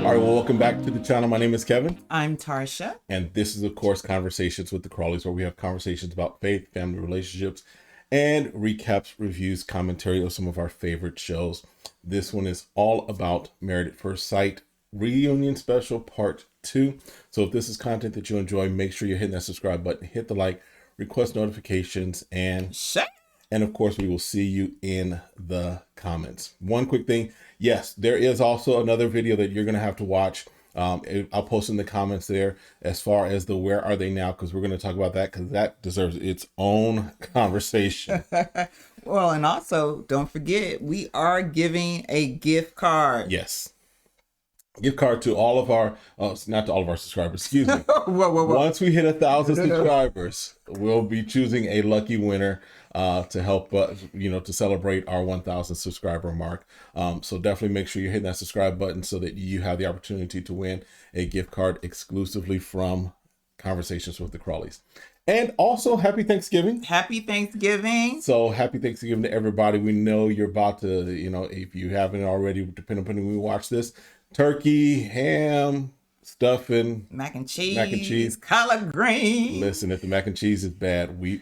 All right, well, welcome back to the channel. My name is Kevin. I'm Tarsha. And this is, of course, Conversations with the Crawleys, where we have conversations about faith, family relationships, and recaps, reviews, commentary of some of our favorite shows. This one is all about Married at First Sight Reunion Special Part 2. So if this is content that you enjoy, make sure you're hitting that subscribe button, hit the like, request notifications, and Share. And of course, we will see you in the comments. One quick thing. Yes, there is also another video that you're going to have to watch. I'll post in the comments there as far as the where are they now, because we're going to talk about that because that deserves its own conversation. Well, and also don't forget, we are giving a gift card. Yes. Gift card to all of our, not to all of our subscribers, excuse me. Whoa. Once we hit 1,000 subscribers, we'll be choosing a lucky winner to help, to celebrate our 1,000 subscriber mark. So definitely make sure you're hitting that subscribe button so that you have the opportunity to win a gift card exclusively from Conversations with the Crawleys. And also, happy Thanksgiving. Happy Thanksgiving. So happy Thanksgiving to everybody. We know you're about to, if you haven't already, depending on when we watch this, turkey, ham, stuffing, mac and cheese, collard green. Listen, if the mac and cheese is bad, we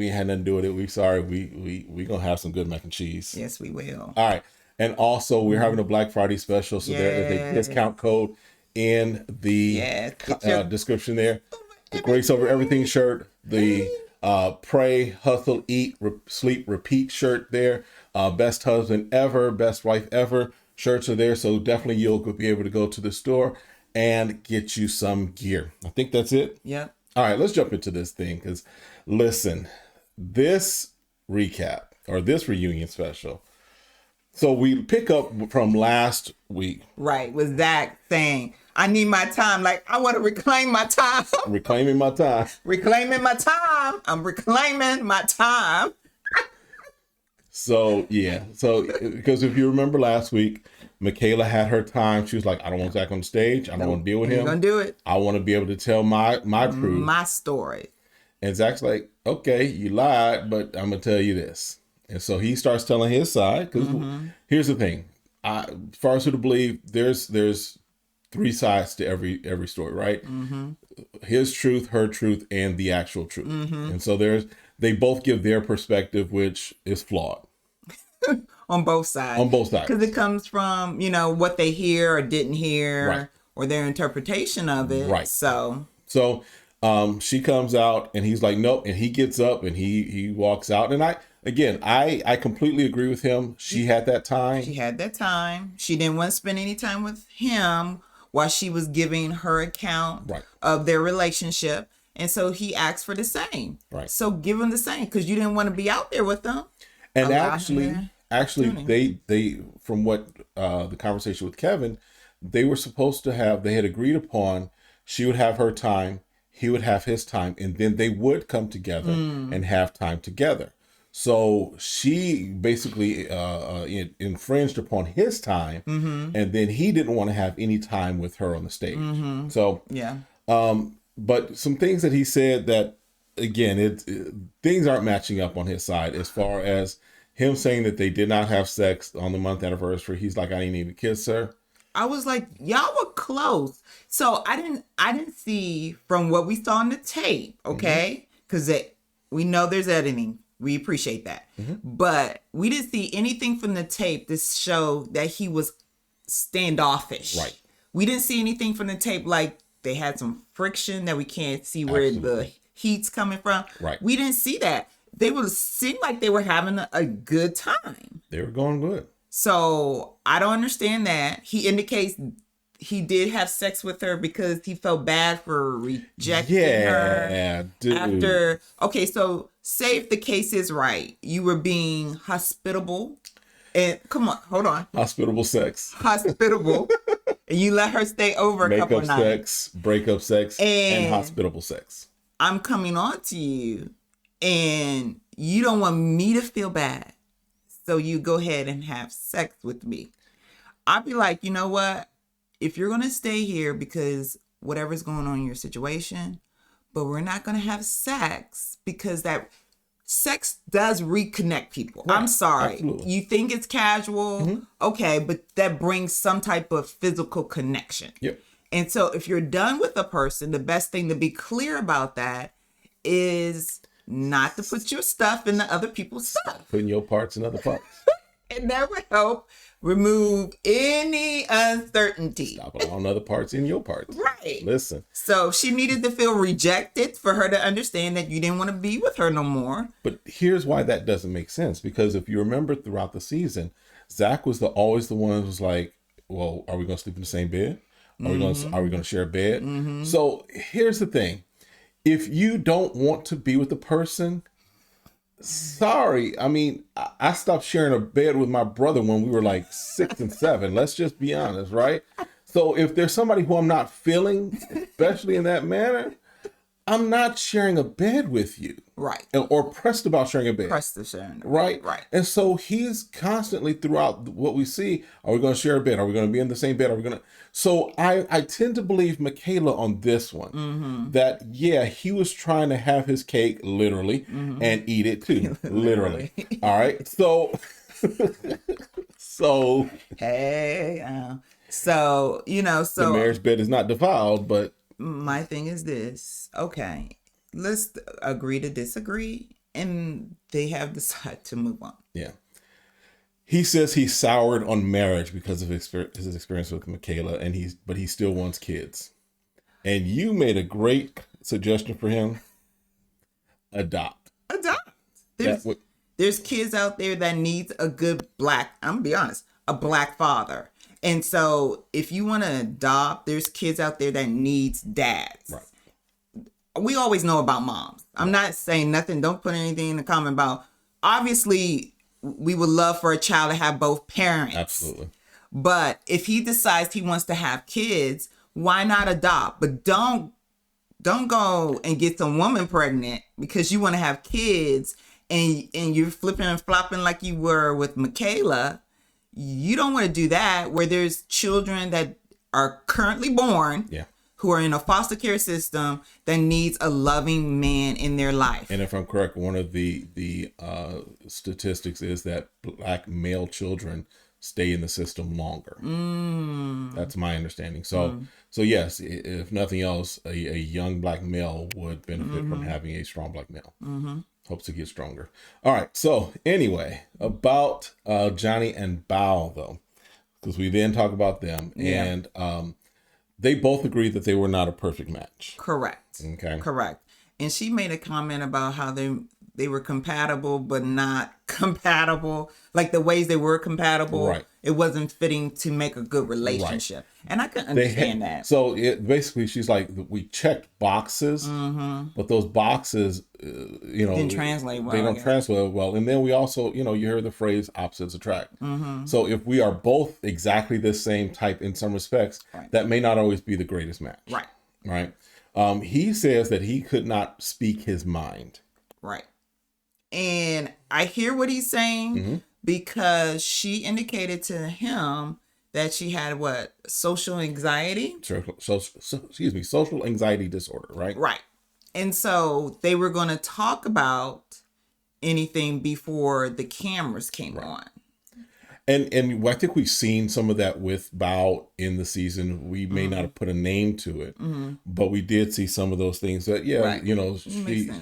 had nothing to do with it. We sorry. We gonna have some good mac and cheese. Yes, we will. All right, and also we're having a Black Friday special, so there is a discount code in the description there. The Grace Over Everything shirt, the Pray, Hustle, Eat, Sleep, Repeat shirt there. Best husband ever, best wife ever. Shirts are there, so definitely you'll be able to go to the store and get you some gear. I think that's it. Yep. All right, let's jump into this thing, because listen, this recap or this reunion special. So we pick up from last week. Right, was that saying, I need my time. Like, I want to reclaim my time. Reclaiming my time. Reclaiming my time. I'm reclaiming my time. So, yeah. So, because if you remember last week, Michaela had her time. She was like, I don't want Zach on stage. I don't want to deal with him. You're going to do it. I want to be able to tell my truth. My story. And Zach's like, okay, you lied, but I'm going to tell you this. And so he starts telling his side. Because here's the thing. For us to believe, there's three sides to every story, right? His truth, her truth, and the actual truth. And so they both give their perspective, which is flawed. On both sides. On both sides. Because it comes from, what they hear or didn't hear, right, or their interpretation of it. Right. So she comes out and he's like, nope. And he gets up and he walks out. And I completely agree with him. She had that time. She had that time. She didn't want to spend any time with him while she was giving her account of their relationship. And so he asked for the same. Right. So give him the same, because you didn't want to be out there with them. And actually, they from what the conversation with Kevin, they were supposed to have. They had agreed upon. She would have her time, he would have his time, and then they would come together and have time together. So she basically infringed upon his time, and then he didn't want to have any time with her on the stage. So yeah. But some things that he said that, again, things aren't matching up on his side, as far as him saying that they did not have sex on the month anniversary. He's like, I didn't even kiss her. I was like, y'all were close. So I didn't see from what we saw on the tape, okay? Because we know there's editing. We appreciate that. But we didn't see anything from the tape to show that he was standoffish. Right. We didn't see anything from the tape like they had some friction that we can't see where the heat's coming from. Right. We didn't see that. They seemed like they were having a good time. They were going good. So I don't understand that. He indicates he did have sex with her because he felt bad for rejecting her. Yeah, dude. After, okay, so say if the case is right, you were being hospitable. And come on, hold on. Hospitable sex. Hospitable. And you let her stay over a couple nights. Make-up sex, break-up sex, and hospitable sex. I'm coming on to you, and you don't want me to feel bad. So you go ahead and have sex with me. I'd be like, you know what? If you're going to stay here because whatever's going on in your situation, but we're not going to have sex because that sex does reconnect people. Right. I'm sorry. Absolutely. You think it's casual, okay, but that brings some type of physical connection. Yep. And so if you're done with a person, the best thing to be clear about that is not to put your stuff in the other people's stuff. Putting your parts in other parts. It never help remove any uncertainty. Stop allowing other parts in your parts. Right. Listen. So she needed to feel rejected for her to understand that you didn't want to be with her no more. But here's why that doesn't make sense. Because if you remember throughout the season, Zach was always the one who was like, well, are we going to sleep in the same bed? Are we going to share a bed? So here's the thing. If you don't want to be with the person, sorry. I mean, I stopped sharing a bed with my brother when we were like 6 and 7. Let's just be honest, right? So if there's somebody who I'm not feeling, especially in that manner, I'm not sharing a bed with you. Right. Or pressed about sharing a bed. Pressed to sharing. Right? Right. And so he's constantly throughout what we see, are we going to share a bed? Are we going to be in the same bed? Are we going to... So I tend to believe Michaela on this one, that, yeah, he was trying to have his cake literally and eat it too. Literally. All right. So, hey, so, the marriage bed is not defiled, but my thing is this. Okay, let's agree to disagree, and they have decided to move on. Yeah. He says he soured on marriage because of his experience with Michaela, but he still wants kids. And you made a great suggestion for him. Adopt. There's kids out there that needs a good I'm gonna be honest, a black father. And so if you want to adopt, there's kids out there that needs dads. Right. We always know about moms. I'm not saying nothing. Don't put anything in the comment about, obviously, we would love for a child to have both parents. Absolutely. But if he decides he wants to have kids, why not adopt? But don't go and get some woman pregnant because you want to have kids and you're flipping and flopping like you were with Michaela. You don't want to do that where there's children that are currently born. Yeah. Who are in a foster care system that needs a loving man in their life. And if I'm correct, one of the statistics is that black male children stay in the system longer. That's my understanding. So yes, if nothing else, a young black male would benefit from having a strong black male. Hopes to get stronger. All right. So anyway, about Johnny and Bao, though, because we then talk about them. Yeah. And they both agreed that they were not a perfect match. Correct. Okay. Correct. And she made a comment about how they were compatible, but not compatible. Like the ways they were compatible, right. It wasn't fitting to make a good relationship. Right. And I can understand that. So basically, she's like, we checked boxes, but those boxes, didn't translate well. They don't translate well. And then we also, you heard the phrase opposites attract. So if we are both exactly the same type in some respects, right. That may not always be the greatest match. Right. Right. He says that he could not speak his mind. Right. And I hear what he's saying because she indicated to him that she had social anxiety? Social anxiety disorder, right? Right. And so they were going to talk about anything before the cameras came on. And I think we've seen some of that with Bao in the season. We may not have put a name to it, but we did see some of those things that,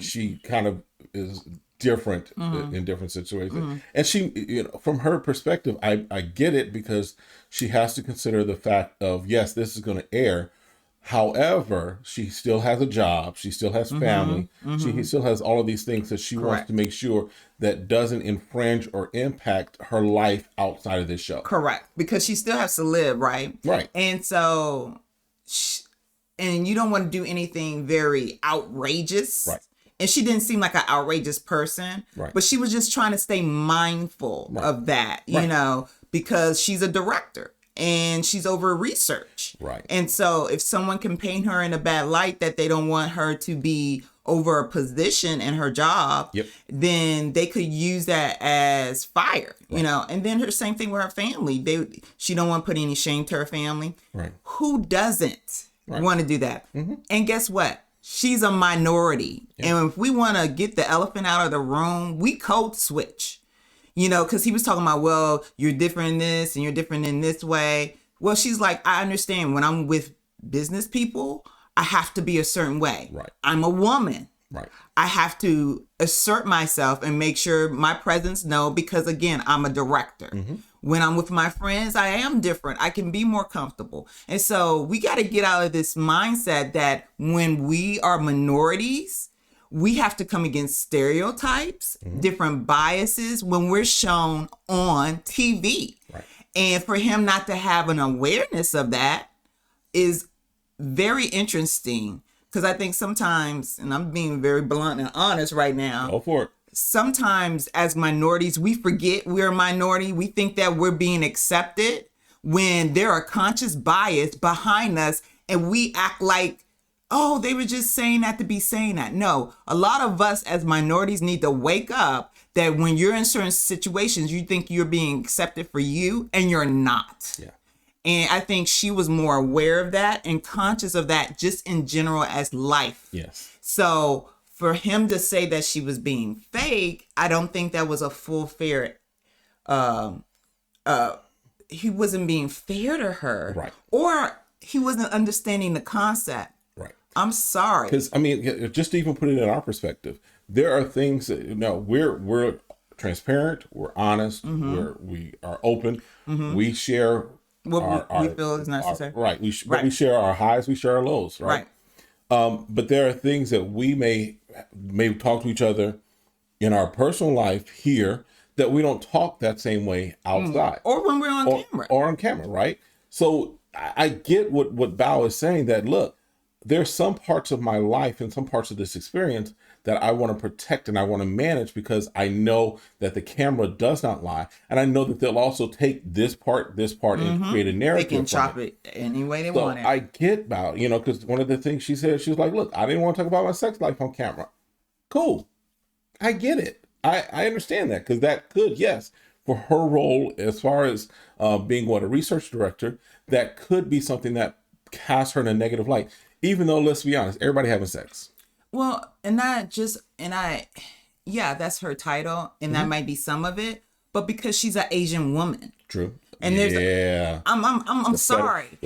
she kind of is different in different situations. And she, from her perspective, I get it because she has to consider the fact of, yes, this is going to air. However, she still has a job. She still has family. She still has all of these things that she wants to make sure that doesn't infringe or impact her life outside of this show. Correct. Because she still has to live, right? Right. And so, and you don't want to do anything very outrageous. Right. And she didn't seem like an outrageous person. Right. But she was just trying to stay mindful of that, because she's a director. And she's over research. Right. And so if someone can paint her in a bad light that they don't want her to be over a position in her job, then they could use that as fire, And then her same thing with her family. She don't want to put any shame to her family. Right. Who doesn't want to do that? And guess what? she's a minority. And if we want to get the elephant out of the room, we code switch. Because he was talking about, well, you're different in this and you're different in this way. Well, she's like, I understand when I'm with business people, I have to be a certain way. Right. I'm a woman. Right. I have to assert myself and make sure my presence because again, I'm a director. When I'm with my friends, I am different. I can be more comfortable. And so we got to get out of this mindset that when we are minorities, we have to come against stereotypes, different biases when we're shown on TV. Right. And for him not to have an awareness of that is very interesting. Because I think sometimes, and I'm being very blunt and honest right now. Go for it. Sometimes as minorities, we forget we're a minority. We think that we're being accepted when there are conscious bias behind us. And we act like, oh, they were just saying that to be saying that. No, a lot of us as minorities need to wake up that when you're in certain situations, you think you're being accepted for you and you're not. Yeah. And I think she was more aware of that and conscious of that just in general as life. Yes. So for him to say that she was being fake, I don't think that was a full fair. He wasn't being fair to her. Right. Or he wasn't understanding the concept. Right. I'm sorry. Because, just to even put it in our perspective, there are things that, we're transparent, we're honest, we are open, we share what we feel is necessary. Right. We share our highs, we share our lows, right? But there are things that we may talk to each other in our personal life here that we don't talk that same way outside. Or when we're on camera. Or on camera, right? So I get what Bao is saying, that, look, there's some parts of my life and some parts of this experience that I want to protect and I want to manage because I know that the camera does not lie. And I know that they'll also take this part and create a narrative. They can chop it any way they want it. I get Bao, because one of the things she said, she was like, look, I didn't want to talk about my sex life on camera. Cool. I get it. I understand that, because that could, yes, for her role as far as being a research director, that could be something that casts her in a negative light. Even though, let's be honest, everybody having sex. Well, that's her title, and that might be some of it, but because she's an Asian woman. True. And I'm sorry.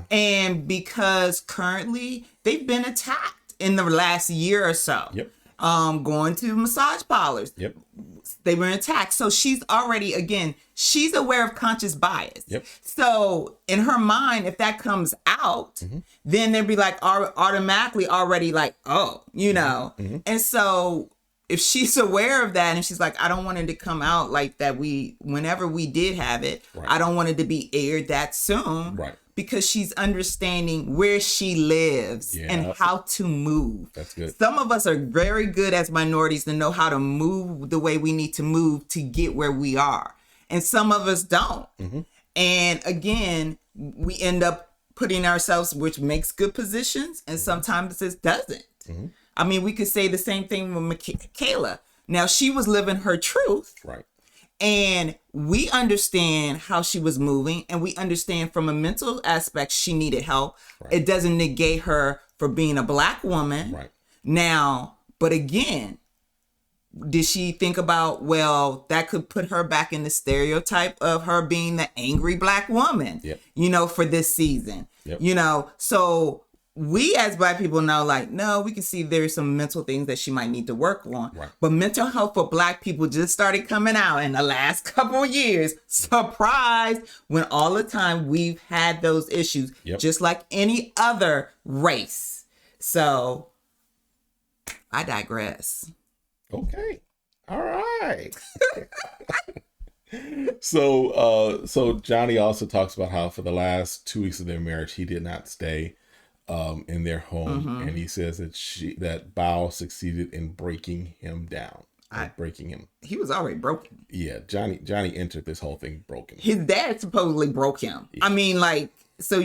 And because currently they've been attacked in the last year or so. Yep. Going to massage parlors. Yep. They were attacked. So she's already, again, she's aware of conscious bias. Yep. So in her mind, if that comes out, then they'd be like automatically already like, oh, And so if she's aware of that and she's like, I don't want it to come out like that, whenever we did have it, right. I don't want it to be aired that soon. Right. Because she's understanding where she lives and how to move. That's good. Some of us are very good as minorities to know how to move the way we need to move to get where we are. And some of us don't. And again, we end up putting ourselves, which makes good positions, and sometimes it doesn't. I mean, we could say the same thing with Michaela. Now, she was living her truth. Right. And we understand how she was moving, and we understand from a mental aspect she needed help. Right. It doesn't negate her for being a Black woman. Right. Now, but again, did she think about, well, that could put her back in the stereotype of her being the angry Black woman, for this season, so we as Black people know, like, no, we can see there's some mental things that she might need to work on. Right. But mental health for Black people just started coming out in the last couple of years. Surprise! When all the time we've had those issues, just like any other race. So I digress. Okay. All right. So Johnny also talks about how for the last 2 weeks of their marriage, he did not stay in their home, and he says that Bao succeeded in breaking him down, breaking him. He was already broken. Yeah, Johnny entered this whole thing broken. His dad supposedly broke him. Yeah. I mean, like, so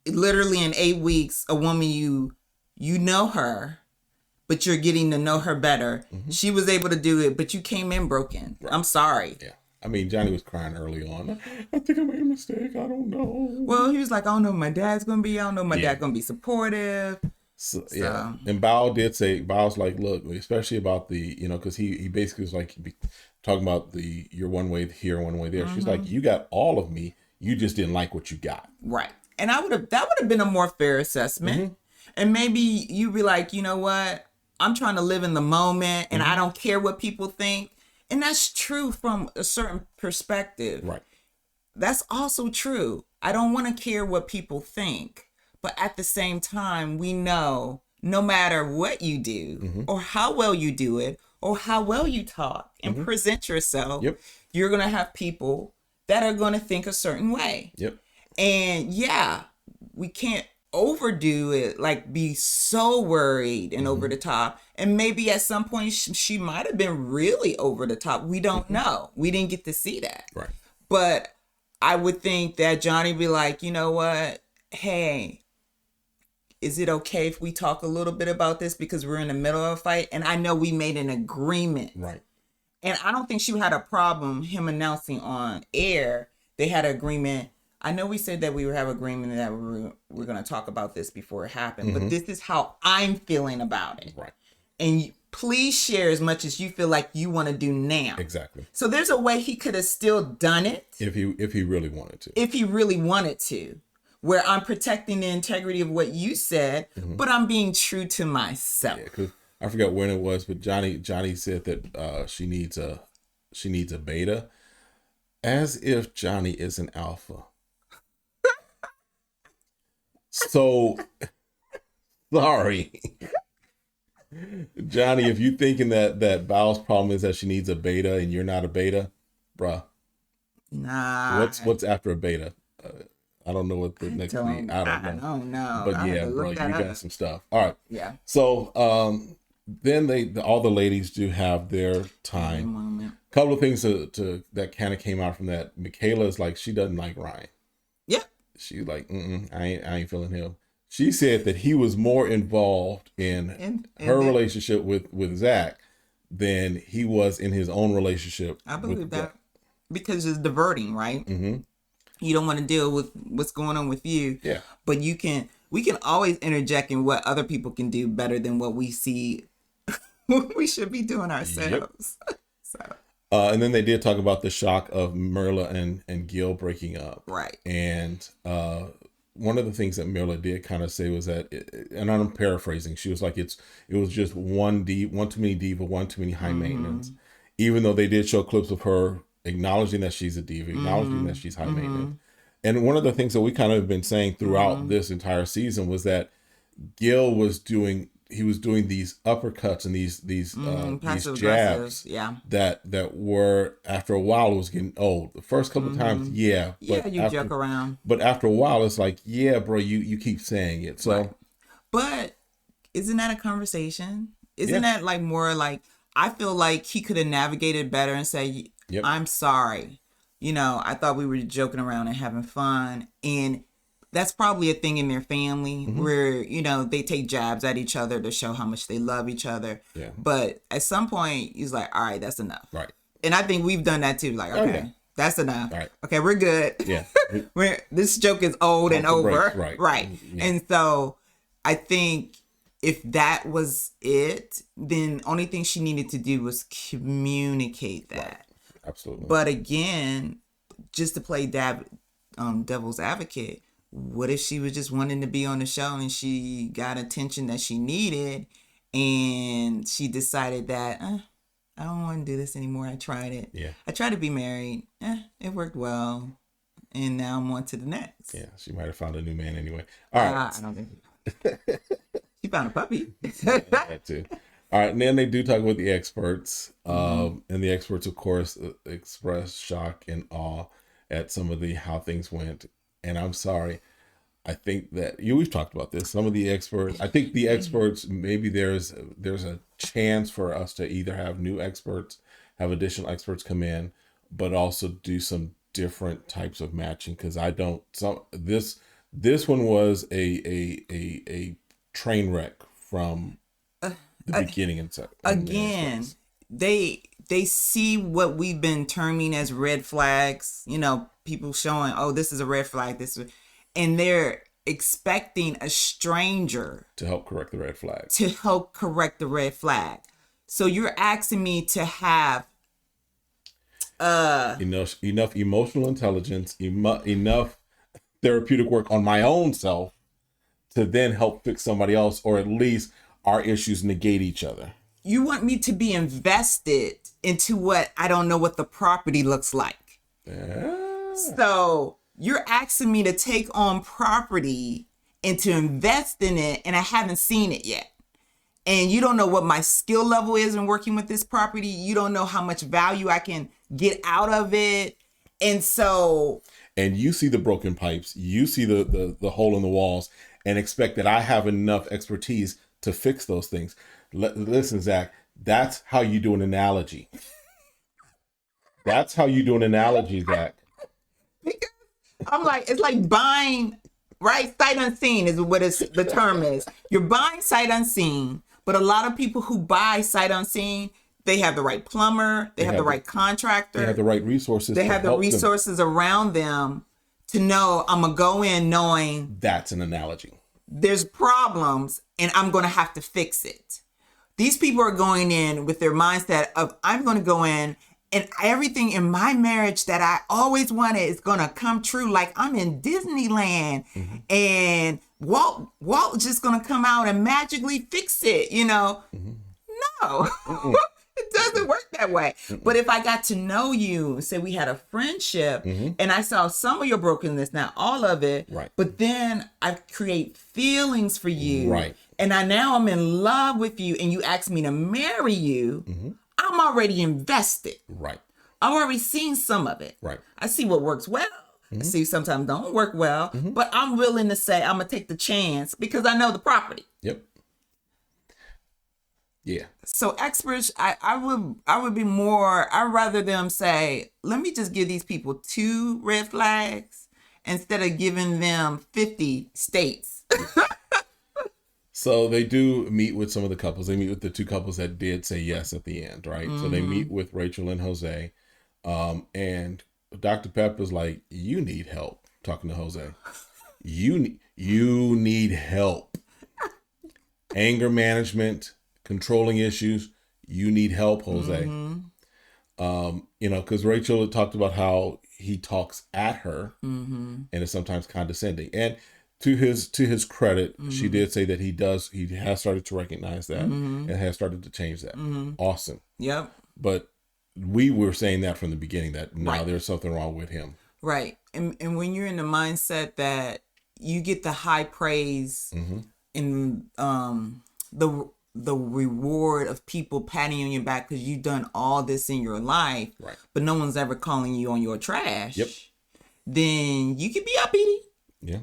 literally in 8 weeks, a woman you know her, but you're getting to know her better. She was able to do it, but you came in broken. Right. I'm sorry. Yeah. I mean, Johnny was crying early on. I think I made a mistake. I don't know. Well, he was like, I don't know who my dad's going to be. I don't know if my dad's going to be supportive. So, yeah, and Bow's like, look, especially about the, because he basically was like talking about you're one way here, one way there. She's like, you got all of me, you just didn't like what you got. Right. And that would have been a more fair assessment. And maybe you'd be like, you know what? I'm trying to live in the moment and I don't care what people think. And that's true from a certain perspective. Right. That's also true. I don't want to care what people think. But at the same time, we know no matter what you do or how well you do it or how well you talk and present yourself, you're going to have people that are going to think a certain way. Yep. And yeah, we can't overdo it, like be so worried and over the top. And maybe at some point she might have been really over the top. We don't know. We didn't get to see that. Right. But I would think that Johnny be like, you know what? Hey, is it okay if we talk a little bit about this because we're in the middle of a fight? And I know we made an agreement. Right. And I don't think she had a problem him announcing on air. They had an agreement. I know we said that we would have agreement that we're going to talk about this before it happened, but this is how I'm feeling about it. Right. And please share as much as you feel like you want to do now. Exactly. So there's a way he could have still done it. If he really wanted to. If he really wanted to. Where I'm protecting the integrity of what you said, but I'm being true to myself. Yeah, because I forgot when it was, but Johnny said that she needs a beta, as if Johnny is an alpha. So sorry, Johnny, if you thinking that Val's problem is that she needs a beta and you're not a beta, bruh. Nah. What's after a beta? I don't know what the next thing. I don't know. But yeah, bro, you got some stuff. All right. Yeah. So then all the ladies do have their time. Couple of things that kind of came out from that. Michaela is like, she doesn't like Ryan. Yep. She's like, I ain't feeling him. She said that he was more involved in her relationship with Zach than he was in his own relationship. I believe that because it's diverting, right? Mm-hmm. You don't want to deal with what's going on with you. Yeah. But we can always interject in what other people can do better than what we see we should be doing ourselves. Yep. So. And then they did talk about the shock of Mirla and Gil breaking up. Right. And one of the things that Mirla did kind of say was that, and I'm paraphrasing, she was like, it was just one too many diva, one too many high maintenance. Even though they did show clips of her acknowledging that she's a diva, acknowledging that she's high maintenance. And one of the things that we kind of have been saying throughout this entire season was that Gil was doing these uppercuts and these jabs that were, after a while, it was getting old. The first couple of times, but you joke around. But after a while, it's like, yeah, bro, you keep saying it. So, right. But isn't that a conversation? Isn't that like more like, I feel like he could have navigated better and say, I'm sorry. I thought we were joking around and having fun. And that's probably a thing in their family where, they take jabs at each other to show how much they love each other. Yeah. But at some point, he's like, all right, that's enough. Right. And I think we've done that too. Like, okay, that's enough. Right. Okay, we're good. Yeah. This joke is old and over. Right. Right. Yeah. And so I think if that was it, then only thing she needed to do was communicate that. Right. Absolutely. But again, just to play devil's advocate, what if she was just wanting to be on the show and she got attention that she needed and she decided that, I don't want to do this anymore. I tried it. Yeah. I tried to be married. It worked well. And now I'm on to the next. Yeah, she might have found a new man anyway. All right. I don't think she found a puppy. That too. All right, and then they do talk about the experts, and the experts, of course, express shock and awe at some of how things went. And I'm sorry, I think that we've talked about this. Some of the experts, I think the experts, maybe there's a chance for us to either have new experts, have additional experts come in, but also do some different types of matching, because this one was a train wreck from the beginning and again, they see what we've been terming as red flags. People showing, oh, this is a red flag. And they're expecting a stranger to help correct the red flag. So you're asking me to have enough emotional intelligence, enough therapeutic work on my own self to then help fix somebody else, or at least our issues negate each other. You want me to be invested into what I don't know what the property looks like. So you're asking me to take on property and to invest in it, and I haven't seen it yet. And you don't know what my skill level is in working with this property. You don't know how much value I can get out of it. And you see the broken pipes, you see the hole in the walls, and expect that I have enough expertise to fix those things. Listen, Zach, that's how you do an analogy. Zach. Because I'm like, it's like buying, right? Sight unseen is what the term is. You're buying sight unseen, but a lot of people who buy sight unseen, they have the right plumber, they have the right contractor, they have the right resources. They have the resources around them to know I'm gonna go in knowing that's an analogy. There's problems and I'm gonna have to fix it. These people are going in with their mindset of I'm gonna go in and everything in my marriage that I always wanted is gonna come true. Like I'm in Disneyland and Walt just gonna come out and magically fix it, No. It doesn't work that way. But if I got to know you, say we had a friendship and I saw some of your brokenness, not all of it, right. But then I create feelings for you. Right. And now I'm in love with you and you ask me to marry you, I'm already invested. Right. I've already seen some of it. Right. I see what works well. I see sometimes don't work well, but I'm willing to say I'm going to take the chance because I know the property. Yep. Yeah. So experts, I would be more, I'd rather them say, let me just give these people 2 red flags instead of giving them 50 states. So they do meet with some of the couples. They meet with the 2 couples that did say yes at the end, right? So they meet with Rachel and Jose. And Dr. Pep is like, you need help. Talking to Jose. You need help. Anger management, controlling issues. You need help, Jose. Because Rachel had talked about how he talks at her and is sometimes condescending. And to his credit, she did say that he has started to recognize that and has started to change that. Awesome. Yep. But we were saying that from the beginning that there's something wrong with him. Right. And when you're in the mindset that you get the high praise and the reward of people patting you on your back because you've done all this in your life, right, but no one's ever calling you on your trash, yep, then you can be uppity. Yeah.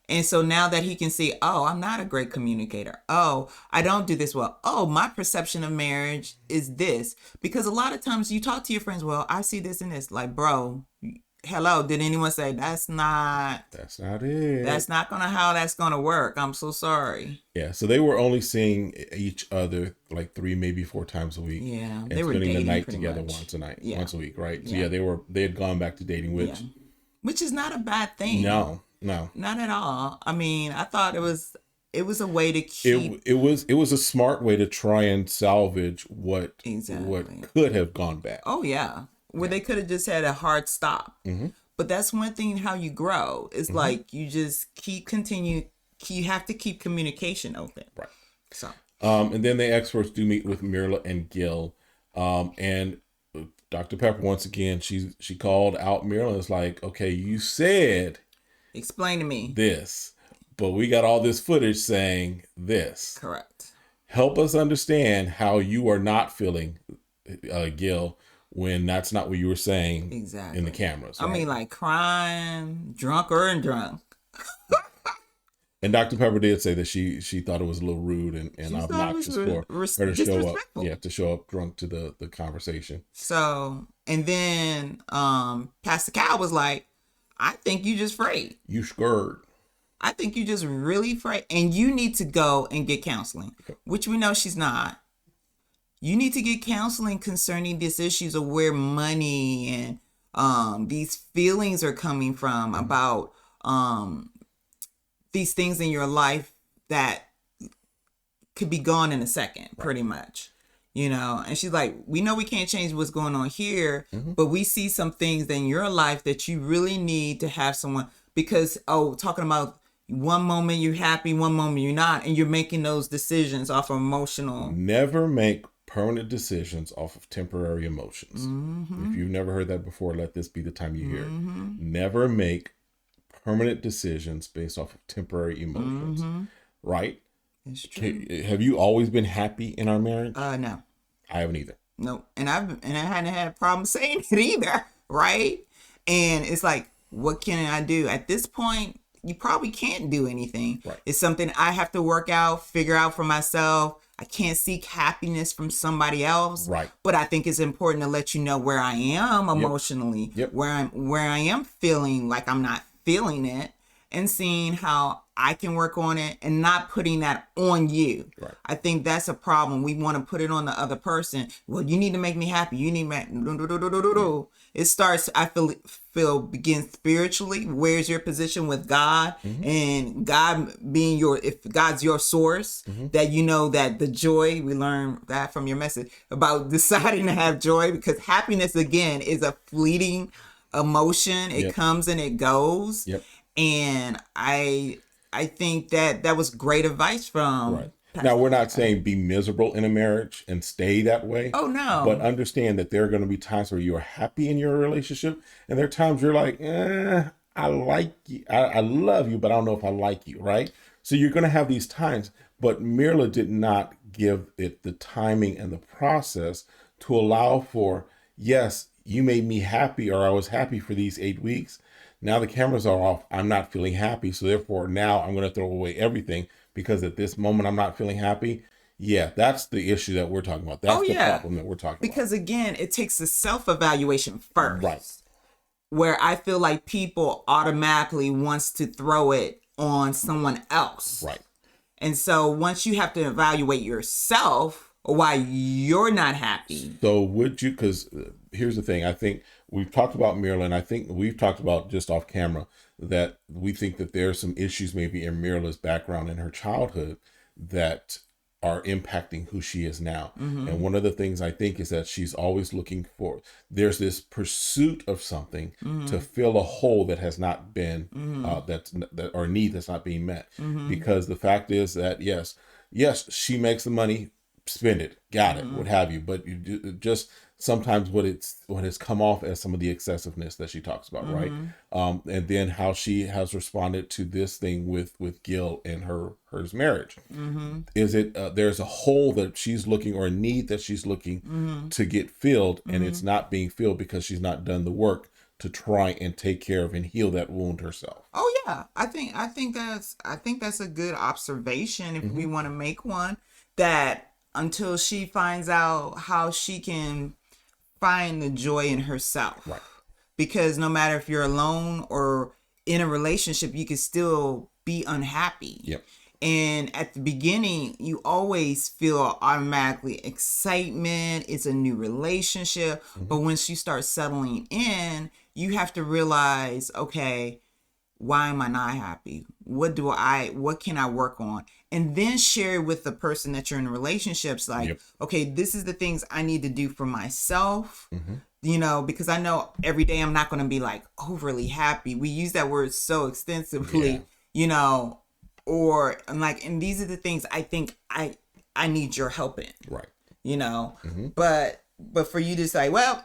And so now that he can see, oh, I'm not a great communicator. Oh, I don't do this well. Oh, my perception of marriage is this. Because a lot of times you talk to your friends, well, I see this and this. Like, bro, hello, did anyone say that's not it? That's not how that's gonna work. I'm so sorry. Yeah, so they were only seeing each other like 3, maybe 4 times a week. Yeah, and they were spending the night pretty together much. once a week, right? So they had gone back to dating, which is not a bad thing. No, not at all. I mean, I thought it was a way to keep. It was a smart way to try and salvage what could have gone bad. Oh yeah. Where they could have just had a hard stop. But that's one thing how you grow. It's like you just you have to keep communication open. Right. So and then the experts do meet with Mirla and Gil. And Dr. Pepper, once again, she called out Mirla and was like, okay, you said explain to me this, but we got all this footage saying this. Correct. Help us understand how you are not feeling, Gil, when that's not what you were saying in the cameras. Right? I mean, like crying, drunk. And Dr. Pepper did say that she thought it was a little rude and obnoxious for her to show up drunk to the conversation. So, and then Pastor Cal was like, I think you just afraid. You scared. I think you just really afraid. And you need to go and get counseling, which we know she's not. You need to get counseling concerning these issues of where money and these feelings are coming from about these things in your life that could be gone in a second, pretty much. You know, and she's like, we know we can't change what's going on here, but we see some things in your life that you really need to have someone, because, talking about one moment you're happy, one moment you're not, and you're making those decisions off of emotional. Never make permanent decisions off of temporary emotions. If you've never heard that before, let this be the time you hear it. Never make permanent decisions based off of temporary emotions. Right? It's true. Have you always been happy in our marriage? No. I haven't either. No. And I hadn't had a problem saying it either. Right? And it's like, what can I do? At this point, you probably can't do anything. Right. It's something I have to work out, figure out for myself. I can't seek happiness from somebody else. Right. But I think it's important to let you know where I am emotionally, where I am feeling like I'm not feeling it, and seeing how I can work on it and not putting that on you. Right. I think that's a problem. We want to put it on the other person. Well, you need to make me happy. You need me. It starts, I feel begins spiritually. Where's your position with God? And God being if God's your source, that you know that the joy, we learned that from your message about deciding to have joy, because happiness, again, is a fleeting emotion. It comes and it goes. And I think that was great advice from. Right. Now, we're not saying be miserable in a marriage and stay that way. Oh, no. But understand that there are going to be times where you are happy in your relationship. And there are times you're like, I like you. I love you, but I don't know if I like you. Right. So you're going to have these times. But Mirla did not give it the timing and the process to allow for, yes, you made me happy, or I was happy for these 8 weeks. Now the cameras are off. I'm not feeling happy. So therefore, now I'm going to throw away everything, because at this moment I'm not feeling happy. Yeah, that's the issue that we're talking about. That's the problem that we're talking about. Because again, it takes a self-evaluation first. Right. Where I feel like people automatically wants to throw it on someone else. Right. And so once you have to evaluate yourself why you're not happy. So would you, because here's the thing, I think we've talked about Mirla, and I think we've talked about just off camera that we think that there are some issues maybe in Mirla's background in her childhood that are impacting who she is now. And one of the things I think is that she's always looking for, there's this pursuit of something to fill a hole that has not been, or need that's not being met. Because the fact is that, yes, she makes the money, spend it, got it, what have you. But you just sometimes what has come off as some of the excessiveness that she talks about, right? And then how she has responded to this thing with Gil and her marriage. Is it there's a hole that she's looking, or a need that she's looking to get filled, and it's not being filled because she's not done the work to try and take care of and heal that wound herself. Oh yeah, I think that's a good observation if we want to make one, that until she finds out how she can find the joy in herself. Right. Because no matter if you're alone or in a relationship, you can still be unhappy. Yep. And at the beginning, you always feel automatically excitement. It's a new relationship. But once you start settling in, you have to realize, okay, why am I not happy? What can I work on? And then share with the person that you're in relationships, like, okay, this is the things I need to do for myself, you know, because I know every day I'm not going to be like overly happy. We use that word so extensively, you know, or like, and these are the things I think I need your help in, right? You know, but for you to say, well,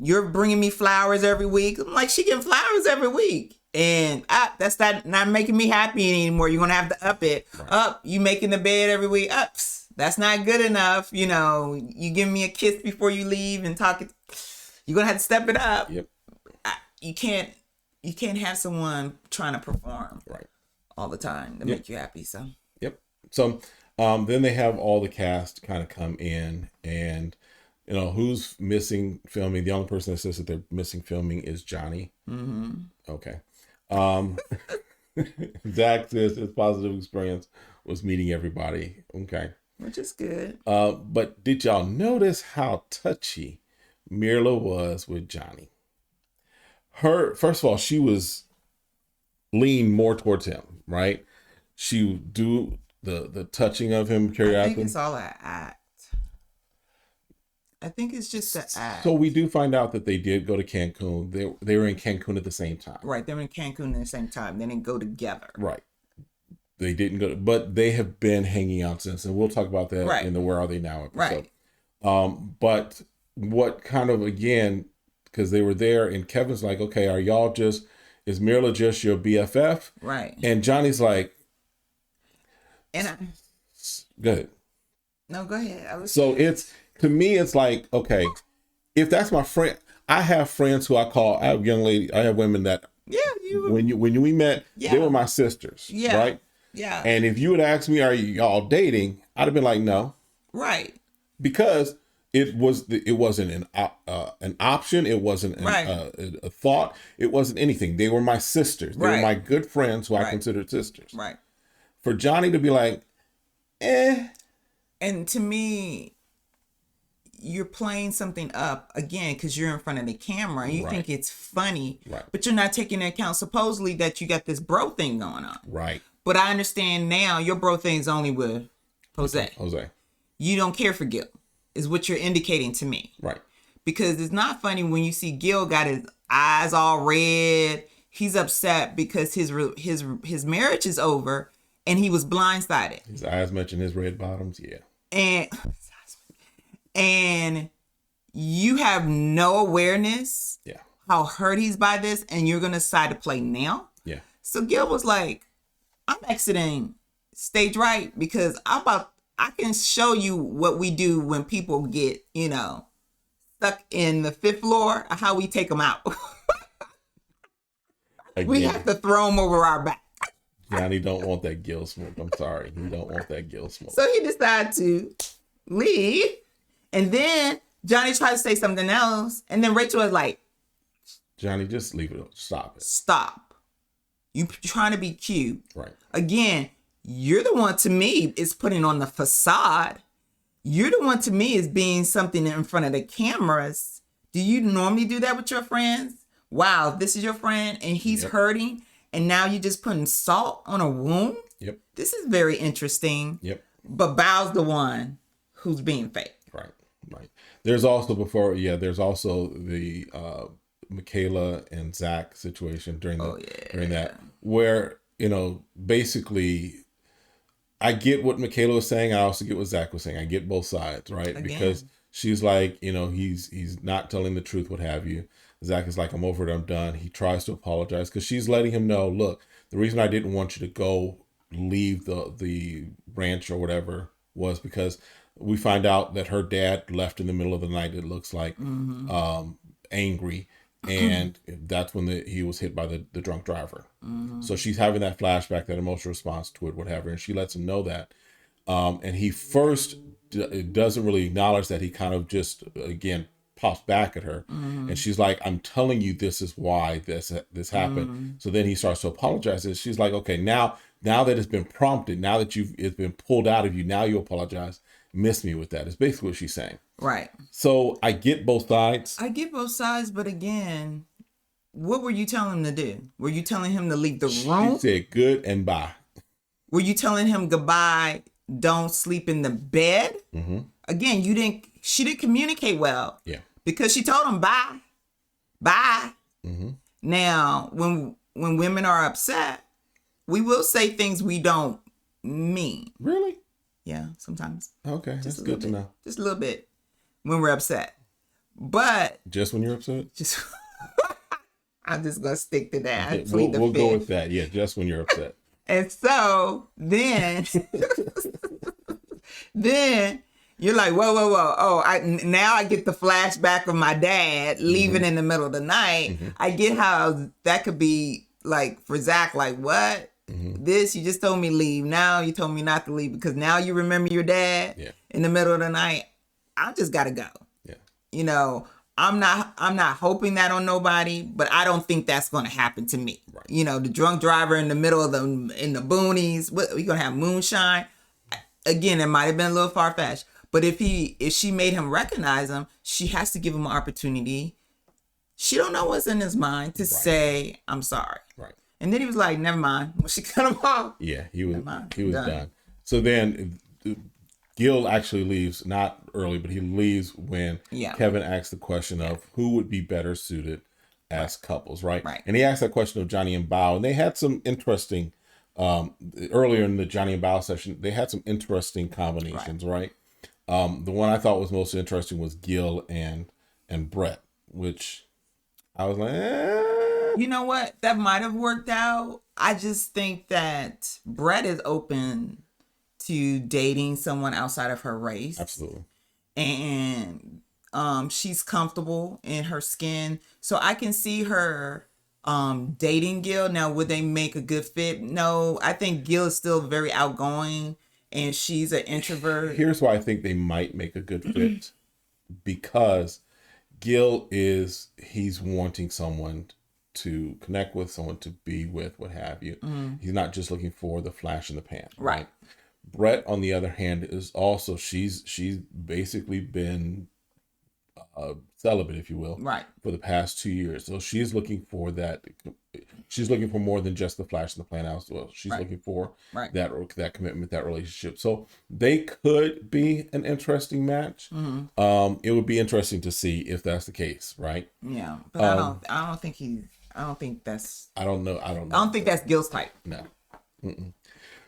you're bringing me flowers every week. I'm like, she getting flowers every week. And that's not making me happy anymore. You're going to have to up it. Right. You making the bed every week. That's not good enough. You know, you give me a kiss before you leave and talk. You're going to have to step it up. Yep. You can't have someone trying to perform all the time to make you happy. So. Yep. So then they have all the cast kind of come in, and you know, who's missing filming? The only person that says that they're missing filming is Johnny. Okay. Zach says his positive experience was meeting everybody. Okay. Which is good. But did y'all notice how touchy Mirla was with Johnny? First of all, she was lean more towards him, right? She would do the touching of him periodically. I think it's all an act. I think it's just an act. So we do find out that they did go to Cancun. They were in Cancun at the same time. Right, they were in Cancun at the same time. They didn't go together. Right. They didn't go, but they have been hanging out since, and we'll talk about that in the Where Are They Now episode. Right. But what kind of, again, because they were there, and Kevin's like, okay, are y'all just, is Mirla just your BFF? Right. And Johnny's like, and go ahead. No, go ahead. So it's, to me, it's like, okay, if that's my friend, I have friends who I have young ladies, I have women that, when we met, they were my sisters, right? Yeah. And if you had asked me, are y'all dating? I'd have been like, no. Right. Because it wasn't an option. It wasn't a thought. It wasn't anything. They were my sisters. They were my good friends who I considered sisters. Right. For Johnny to be like, And to me, you're playing something up again because you're in front of the camera and you think it's funny, but you're not taking into account supposedly that you got this bro thing going on. Right. But I understand now your bro thing's only with Jose. You don't care for Gil, is what you're indicating to me. Right. Because it's not funny when you see Gil got his eyes all red. He's upset because his marriage is over and he was blindsided. His eyes matching his red bottoms, yeah. And you have no awareness how hurt he's by this, and you're going to decide to play now? Yeah. So Gil was like, I'm exiting stage right because I can show you what we do when people get, stuck in the fifth floor, how we take them out. We have to throw them over our back. Johnny don't want that Gil smoke. I'm sorry. He don't want that Gil smoke. So he decided to leave. And then Johnny tried to say something else. And then Rachel was like, Johnny, just leave it. Stop it. Stop. You trying to be cute. Right. Again, you're the one to me is putting on the facade. You're the one to me is being something in front of the cameras. Do you normally do that with your friends? Wow, this is your friend and he's hurting. And now you're just putting salt on a wound? Yep. This is very interesting. Yep. But Bao's the one who's being fake. Right. There's also the Michaela and Zach situation during that, where, basically I get what Michaela was saying. I also get what Zach was saying. I get both sides, right? Again. Because she's like, he's not telling the truth, what have you. Zach is like, I'm over it, I'm done. He tries to apologize because she's letting him know, look, the reason I didn't want you to go leave the ranch or whatever was because we find out that her dad left in the middle of the night, it looks like, angry. And that's when he was hit by the drunk driver. So she's having that flashback, that emotional response to it, whatever. And she lets him know that. And he first doesn't really acknowledge that. He kind of just, again, pops back at her. And she's like, I'm telling you, this is why this happened. So then he starts to apologize. And she's like, okay, now that it's been prompted, now that it's been pulled out of you, now you apologize. Miss me with that. It's basically what she's saying. Right. So I get both sides. But again, what were you telling him to do? Were you telling him to leave the room? She said good and bye. Were you telling him goodbye, don't sleep in the bed? Again, she didn't communicate well. Yeah. Because she told him bye. Now, when women are upset, we will say things we don't mean. Really? Yeah, sometimes. Okay, that's good to know. Just a little bit when we're upset. But just when you're upset? I'm just going to stick to that. Okay, we'll go with that. Yeah, just when you're upset. And so then you're like, whoa. Oh, now I get the flashback of my dad leaving in the middle of the night. I get how that could be like for Zach, like, what? This, you just told me leave. Now you told me not to leave because now you remember your dad in the middle of the night. I just got to go. Yeah. I'm not hoping that on nobody, but I don't think that's going to happen to me. Right. The drunk driver in the middle of in the boonies, we're going to have moonshine. Again, it might have been a little far-fetched, but if she made him recognize him, she has to give him an opportunity. She don't know what's in his mind to say, I'm sorry. Right. And then he was like, never mind. When she cut him off. Yeah, he was done. So then Gil actually leaves, not early, but he leaves when Kevin asks the question of who would be better suited as couples, right? And he asked that question of Johnny and Bao, and they had some interesting, earlier in the Johnny and Bao session, they had some interesting combinations, right? The one I thought was most interesting was Gil and Brett, which I was like, You know what? That might have worked out. I just think that Brett is open to dating someone outside of her race. Absolutely. And she's comfortable in her skin. So I can see her dating Gil. Now, would they make a good fit? No, I think Gil is still very outgoing and she's an introvert. Here's why I think they might make a good fit. Because Gil he's wanting someone to connect with, someone to be with, what have you. He's not just looking for the flash in the pan. Right. Brett, on the other hand, is also, she's basically been celibate, if you will, right, for the past 2 years. So she's looking for that. She's looking for more than just the flash in the pan as well. She's looking for that commitment, that relationship. So they could be an interesting match. It would be interesting to see if that's the case, right? Yeah, but I don't think that's Gil's type. No.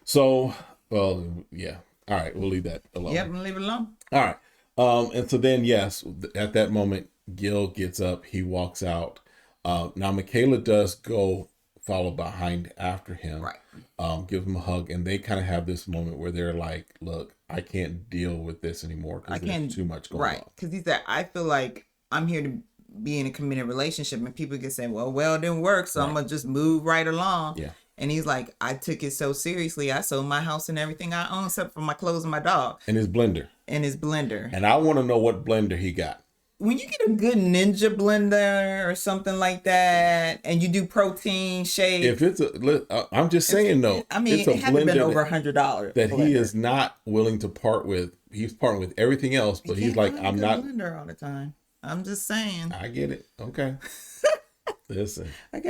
So, well, yeah. All right, we'll leave that alone. Yep, we'll leave it alone. All right. And so then, yes, at that moment, Gil gets up, he walks out. Now Michaela does go follow behind after him, right? Give him a hug, and they kind of have this moment where they're like, "Look, I can't deal with this anymore because there's too much going on." Right? Because he said, "I feel like I'm here to be in a committed relationship," and people can say, "Well, it didn't work, so I'm gonna just move right along." Yeah. And he's like, "I took it so seriously. I sold my house and everything I own, except for my clothes and my dog." And his blender. And I want to know what blender he got. When you get a good Ninja blender or something like that, and you do protein shakes. If it's I'm just saying though. I mean, it hasn't been over $100. That he is not willing to part with. He's parting with everything else, but he's like, I'm not. Blender all the time. I'm just saying. I get it. Okay. Listen, I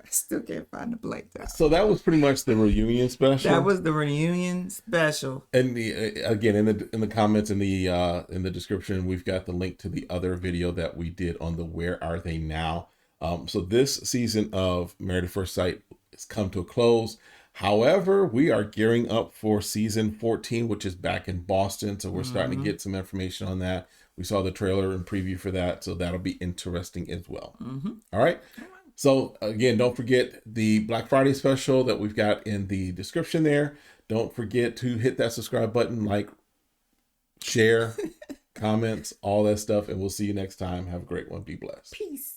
still can't find the blade. So that was pretty much the reunion special. That was the reunion special. And again, in the comments in the description, we've got the link to the other video that we did on the Where Are They Now. So this season of Married at First Sight has come to a close. However, we are gearing up for season 14, which is back in Boston. So we're starting to get some information on that. We saw the trailer and preview for that, so that'll be interesting as well. All right. So again, don't forget the Black Friday special that we've got in the description there. Don't forget to hit that subscribe button, like, share, comments, all that stuff, and we'll see you next time. Have a great one. Be blessed. Peace.